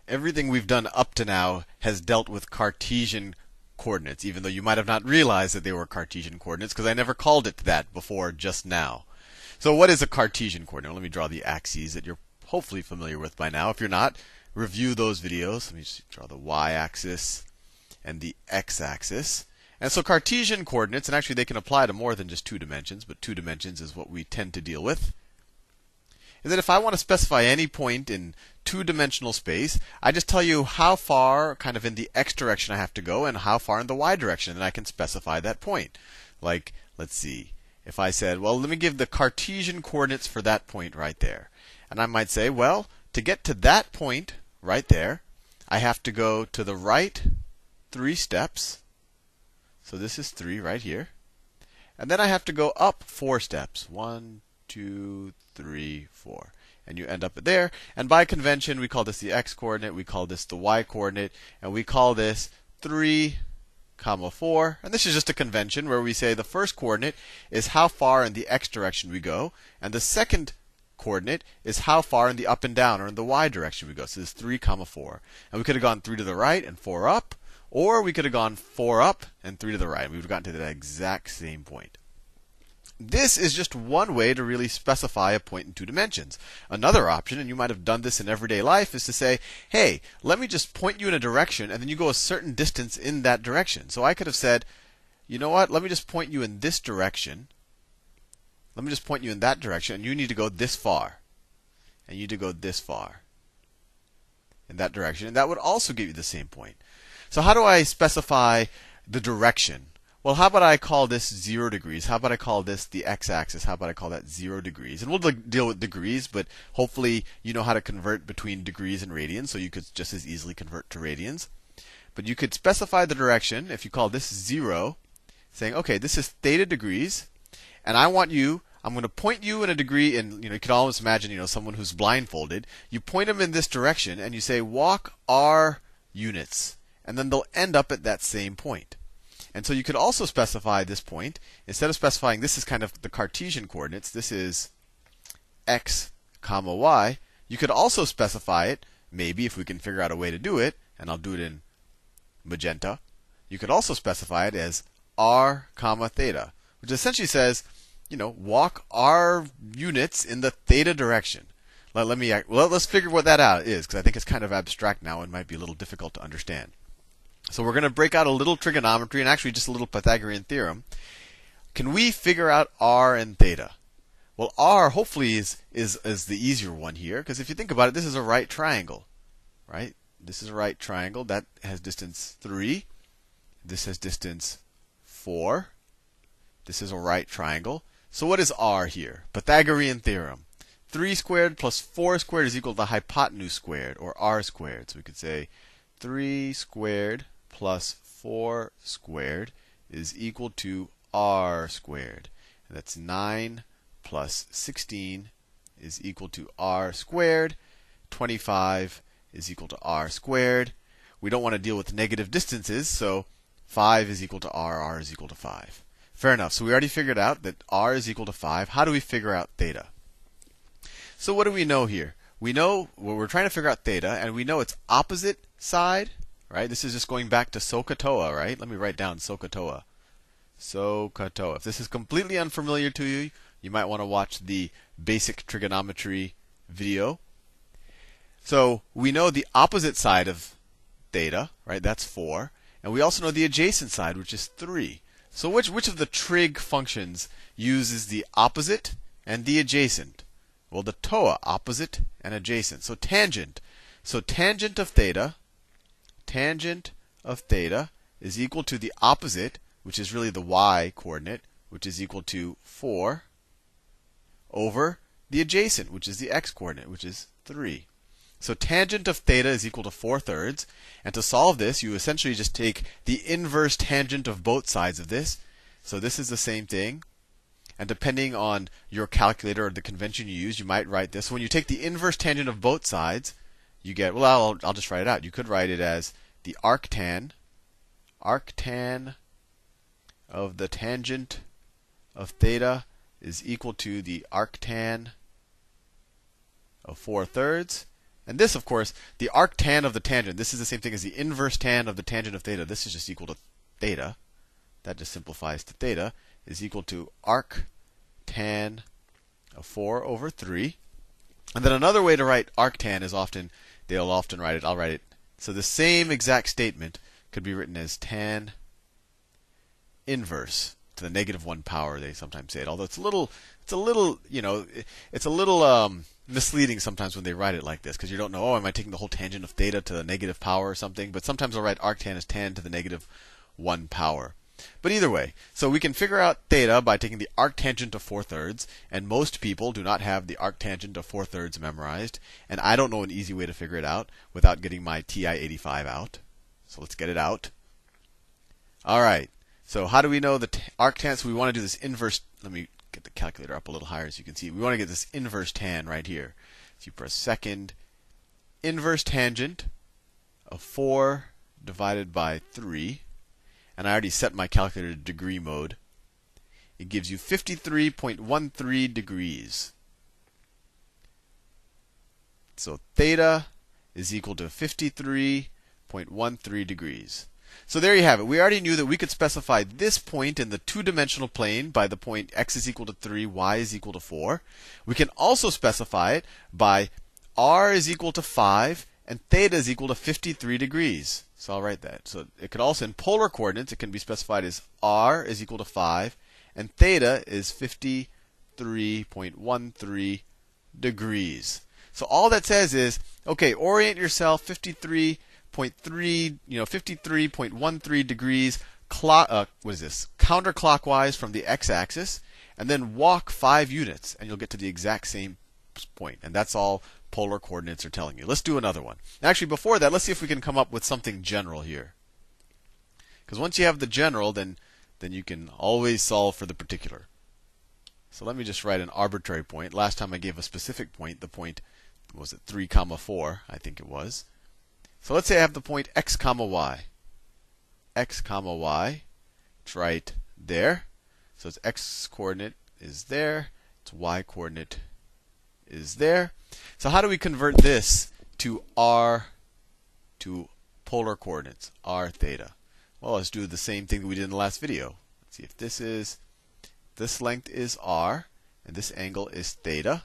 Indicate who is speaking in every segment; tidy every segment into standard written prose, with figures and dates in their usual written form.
Speaker 1: everything we've done up to now has dealt with Cartesian coordinates, even though you might have not realized that they were Cartesian coordinates because I never called it that before just now. So what is a Cartesian coordinate? Let me draw the axes that you're hopefully familiar with by now. If you're not, review those videos. Let me just draw the y-axis and the x-axis. And so Cartesian coordinates, and actually they can apply to more than just 2 dimensions, but 2 dimensions is what we tend to deal with, is that if I want to specify any point in 2-dimensional space, I just tell you how far kind of in the x direction I have to go and how far in the y direction, and I can specify that point. Like, let's see, if I said, well, let me give the Cartesian coordinates for that point right there. And I might say, well, to get to that point right there, I have to go to the right 3 steps. So this is 3 right here. And then I have to go up 4 steps. 1, 2, 3, 4. And you end up there. And by convention, we call this the x coordinate, we call this the y coordinate, and we call this 3, 4. And this is just a convention where we say the first coordinate is how far in the x direction we go, and the second coordinate is how far in the up and down or in the y direction we go. So this is 3, 4. And we could have gone 3 to the right and 4 up, or we could have gone 4 up and 3 to the right. And we would have gotten to that exact same point. This is just one way to really specify a point in 2 dimensions. Another option, and you might have done this in everyday life, is to say, hey, let me just point you in a direction, and then you go a certain distance in that direction. So I could have said, you know what, let me just point you in this direction. Let me just point you in that direction, and you need to go this far. And you need to go this far in that direction. And that would also give you the same point. So how do I specify the direction? Well, how about I call this 0 degrees? How about I call this the x-axis? How about I call that 0 degrees? And we'll deal with degrees, but hopefully you know how to convert between degrees and radians, so you could just as easily convert to radians. But you could specify the direction if you call this 0, saying, okay, this is theta degrees, and I'm going to point you in a degree, and you can almost imagine, someone who's blindfolded. You point them in this direction, and you say, walk r units. And then they'll end up at that same point. And so you could also specify this point. Instead of specifying this is kind of the Cartesian coordinates, this is x, y, you could also specify it, maybe if we can figure out a way to do it, and I'll do it in magenta, you could also specify it as r, theta, which essentially says, walk r units in the theta direction. Let's figure what that out is, because I think it's kind of abstract now and might be a little difficult to understand. So we're going to break out a little trigonometry and actually just a little Pythagorean theorem. Can we figure out r and theta? Well, r hopefully is the easier one here, because if you think about it, this is a right triangle, right? This is a right triangle that has distance 3. This has distance 4. This is a right triangle. So what is r here? Pythagorean theorem. 3 squared plus 4 squared is equal to the hypotenuse squared, or r squared. So we could say 3 squared plus 4 squared is equal to r squared. And that's 9 plus 16 is equal to r squared. 25 is equal to r squared. We don't want to deal with negative distances, so 5 is equal to r is equal to 5. Fair enough. So we already figured out that r is equal to 5. How do we figure out theta? So what do we know here? We know we're trying to figure out theta, and we know its opposite side, right? This is just going back to SOHCAHTOA, right? Let me write down SOHCAHTOA. SOHCAHTOA. If this is completely unfamiliar to you, you might want to watch the basic trigonometry video. So we know the opposite side of theta, right? That's 4. And we also know the adjacent side, which is 3. So which of the trig functions uses the opposite and the adjacent? Well, the TOA, opposite and adjacent. So tangent. So tangent of theta is equal to the opposite, which is really the y coordinate, which is equal to 4, over the adjacent, which is the x coordinate, which is 3. So tangent of theta is equal to 4/3. And to solve this, you essentially just take the inverse tangent of both sides of this. So this is the same thing. And depending on your calculator or the convention you use, you might write this. When you take the inverse tangent of both sides, you get, well, I'll just write it out. You could write it as the arctan of the tangent of theta is equal to the arctan of 4/3. And this, of course, the arctan of the tangent, this is the same thing as the inverse tan of the tangent of theta. This is just equal to theta. That just simplifies to theta, is equal to arctan of 4 over 3. And then another way to write arctan is they'll often write it, I'll write it. So the same exact statement could be written as tan inverse to the -1 power, they sometimes say it. Although it's a little, misleading sometimes when they write it like this, because you don't know, am I taking the whole tangent of theta to the negative power or something? But sometimes they'll write arctan as tan to the -1 power. But either way, so we can figure out theta by taking the arctangent of 4/3, and most people do not have the arctangent of 4/3 memorized, and I don't know an easy way to figure it out without getting my TI-85 out. So let's get it out. All right. So how do we know the arctan? So we want to do this inverse. Let me get the calculator up a little higher so you can see. We want to get this inverse tan right here. So you press second inverse tangent of 4 divided by 3. And I already set my calculator to degree mode. It gives you 53.13 degrees. So theta is equal to 53.13 degrees. So there you have it. We already knew that we could specify this point in the two-dimensional plane by the point x is equal to 3, y is equal to 4. We can also specify it by r is equal to 5 and theta is equal to 53 degrees. So I'll write that. So it could also, in polar coordinates, it can be specified as r is equal to 5 and theta is 53.13 degrees. So all that says is, okay, orient yourself 53.13 degrees counterclockwise from the x-axis, and then walk 5 units, and you'll get to the exact same point. And that's all polar coordinates are telling you. Let's do another one. Actually, before that, let's see if we can come up with something general here. Because once you have the general, then you can always solve for the particular. So let me just write an arbitrary point. Last time I gave a specific point. The point was at 3, 4, I think it was. So let's say I have the point x, y. X, y. It's right there. So its x coordinate is there. Its y coordinate is there. So how do we convert this to polar coordinates, r, theta? Well, let's do the same thing that we did in the last video. Let's see if this length is r, and this angle is theta.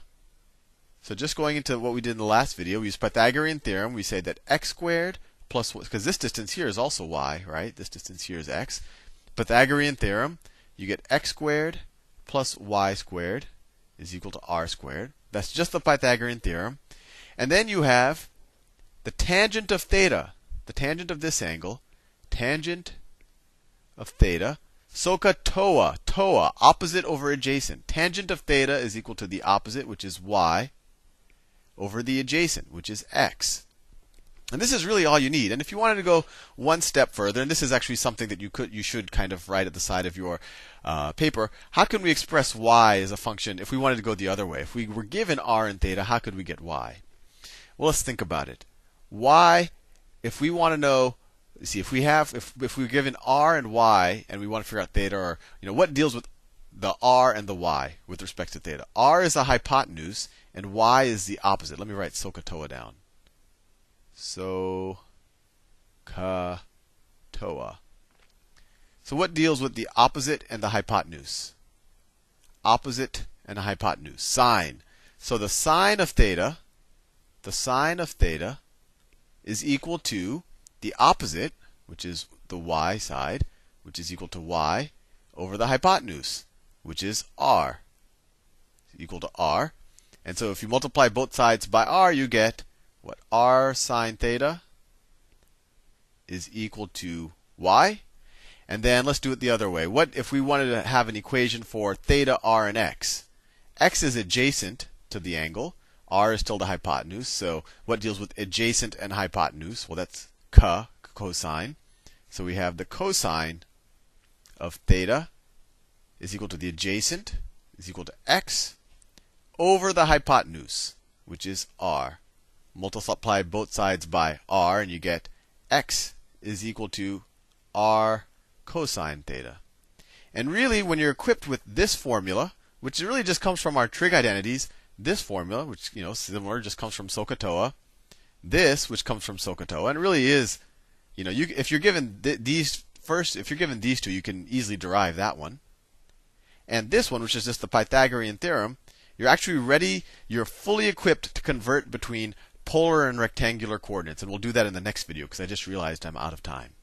Speaker 1: So just going into what we did in the last video, we use Pythagorean theorem. We say that x squared plus, because this distance here is also y, right? This distance here is x. Pythagorean theorem, you get x squared plus y squared is equal to r squared. That's just the Pythagorean theorem. And then you have the tangent of theta, the tangent of this angle, tangent of theta, SOHCAHTOA, TOA, opposite over adjacent. Tangent of theta is equal to the opposite, which is y, over the adjacent, which is x. And this is really all you need. And if you wanted to go one step further, and this is actually something that you should kind of write at the side of your paper, how can we express y as a function if we wanted to go the other way? If we were given r and theta, how could we get y? Well, let's think about it. Y, if we want to know, see, if we're given r and y, and we want to figure out theta, or what deals with the r and the y with respect to theta? R is the hypotenuse, and y is the opposite. Let me write SOHCAHTOA down. SOHCAHTOA. So what deals with the opposite and the hypotenuse? Opposite and the hypotenuse. Sine. So the sine of theta is equal to the opposite, which is the y side, which is equal to y, over the hypotenuse, which is r. Equal to r. And so if you multiply both sides by r, you get what? R sine theta is equal to y. And then let's do it the other way. What if we wanted to have an equation for theta, r, and x? X is adjacent to the angle. R is still the hypotenuse. So what deals with adjacent and hypotenuse? Well, that's cosine. So we have the cosine of theta is equal to the adjacent is equal to x over the hypotenuse, which is r. Multiply both sides by r, and you get x is equal to r cosine theta. And really, when you're equipped with this formula, which really just comes from our trig identities, this formula, which similar, just comes from SOHCAHTOA, this, which comes from SOHCAHTOA, and really is, if you're given these first, if you're given these two, you can easily derive that one. And this one, which is just the Pythagorean theorem, you're actually ready, you're fully equipped to convert between polar and rectangular coordinates. And we'll do that in the next video because I just realized I'm out of time.